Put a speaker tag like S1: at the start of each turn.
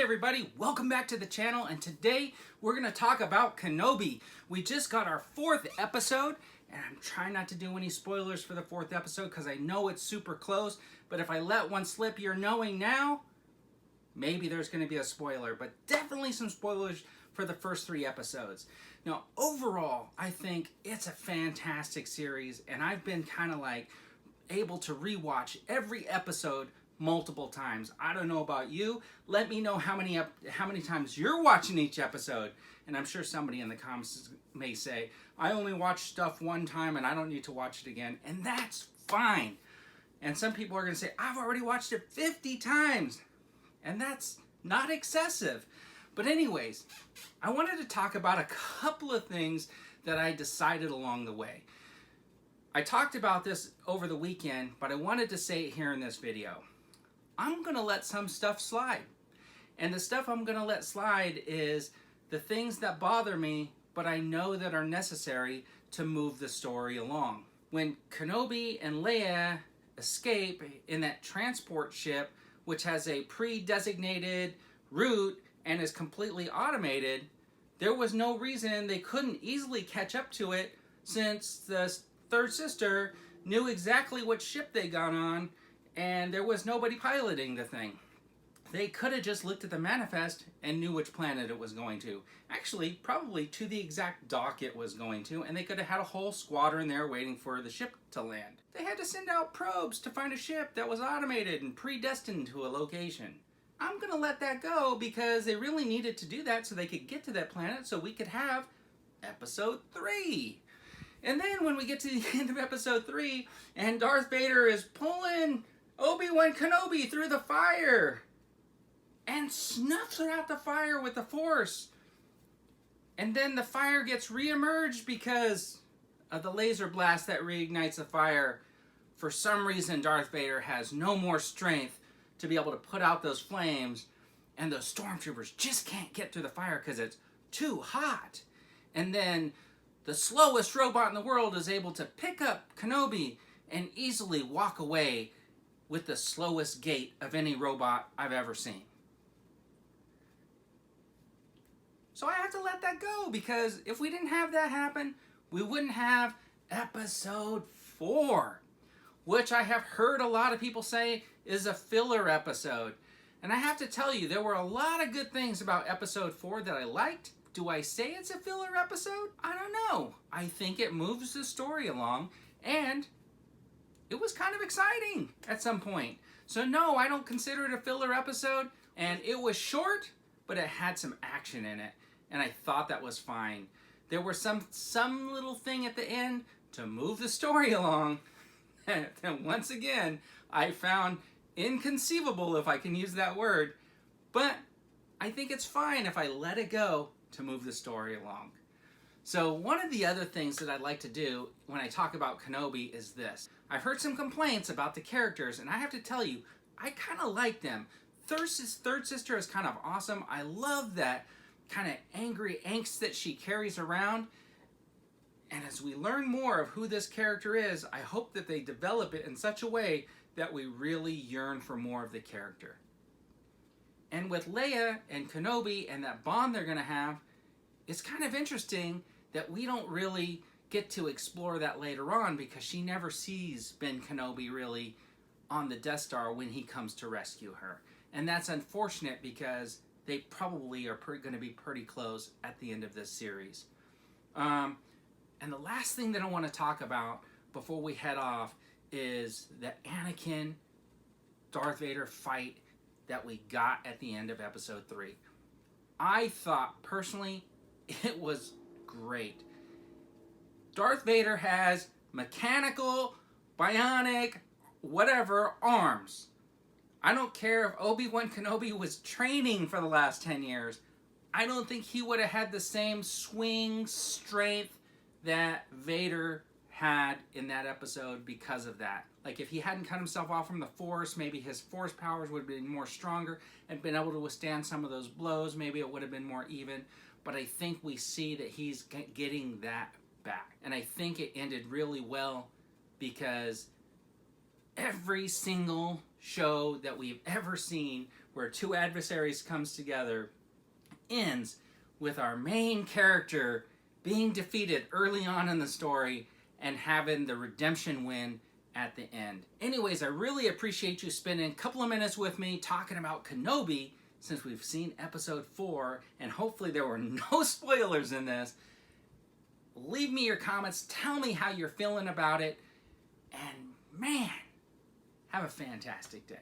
S1: everybody, welcome back to the channel, and today we're going to talk about Kenobi. We just got our 4th episode, and I'm trying not to do any spoilers for the 4th episode because I know it's super close, but if I let one slip, you're knowing now, maybe there's going to be a spoiler, but definitely some spoilers for the first 3 episodes. Now, overall, I think it's a fantastic series, and I've been kind of like able to rewatch every episode multiple times. I don't know about you. Let me know how many times you're watching each episode. And I'm sure somebody in the comments may say, I only watch stuff one time and I don't need to watch it again. And that's fine. And some people are going to say, I've already watched it 50 times. And that's not excessive. But anyways, I wanted to talk about a couple of things that I decided along the way. I talked about this over the weekend, but I wanted to say it here in this video. I'm going to let some stuff slide. And the stuff I'm going to let slide is the things that bother me, but I know that are necessary to move the story along. When Kenobi and Leia escape in that transport ship, which has a pre-designated route and is completely automated, there was no reason they couldn't easily catch up to it since the third sister knew exactly what ship they got on and there was nobody piloting the thing. They could have just looked at the manifest and knew which planet it was going to. Actually, probably to the exact dock it was going to, and they could have had a whole squadron there waiting for the ship to land. They had to send out probes to find a ship that was automated and predestined to a location. I'm gonna let that go because they really needed to do that so they could get to that planet so we could have episode 3. And then when we get to the end of episode 3 and Darth Vader is pulling Obi-Wan Kenobi through the fire and snuffs her out the fire with the Force. And then the fire gets re-emerged because of the laser blast that reignites the fire. For some reason, Darth Vader has no more strength to be able to put out those flames, and those stormtroopers just can't get through the fire because it's too hot. And then the slowest robot in the world is able to pick up Kenobi and easily walk away with the slowest gait of any robot I've ever seen. So I have to let that go because if we didn't have that happen, we wouldn't have episode 4, which I have heard a lot of people say is a filler episode. And I have to tell you, there were a lot of good things about episode 4 that I liked. Do I say it's a filler episode? I don't know. I think it moves the story along, and it was kind of exciting at some point. So no, I don't consider it a filler episode, and it was short, but it had some action in it, and I thought that was fine. There were some little thing at the end to move the story along, and once again, I found inconceivable, if I can use that word, but I think it's fine if I let it go to move the story along. So one of the other things that I'd like to do when I talk about Kenobi is this. I've heard some complaints about the characters, and I have to tell you, I kind of like them. Third sister is kind of awesome. I love that kind of angry angst that she carries around. And as we learn more of who this character is, I hope that they develop it in such a way that we really yearn for more of the character. And with Leia and Kenobi and that bond they're going to have, it's kind of interesting that we don't really get to explore that later on because she never sees Ben Kenobi really on the Death Star when he comes to rescue her. And that's unfortunate because they probably are going to be pretty close at the end of this series. And the last thing that I want to talk about before we head off is the Anakin Darth Vader fight that we got at the end of episode 3. I thought personally it was great. Darth Vader has mechanical, bionic, whatever arms. I don't care if Obi-Wan Kenobi was training for the last 10 years. I don't think he would have had the same swing strength that Vader had in that episode because of that. Like if he hadn't cut himself off from the Force, maybe his Force powers would have been more stronger and been able to withstand some of those blows. Maybe it would have been more even. But I think we see that he's getting that back. And I think it ended really well because every single show that we've ever seen where two adversaries comes together, ends with our main character being defeated early on in the story and having the redemption win at the end. Anyways, I really appreciate you spending a couple of minutes with me talking about Kenobi, since we've seen episode 4, and hopefully there were no spoilers in this. Leave me your comments, tell me how you're feeling about it, and man, have a fantastic day.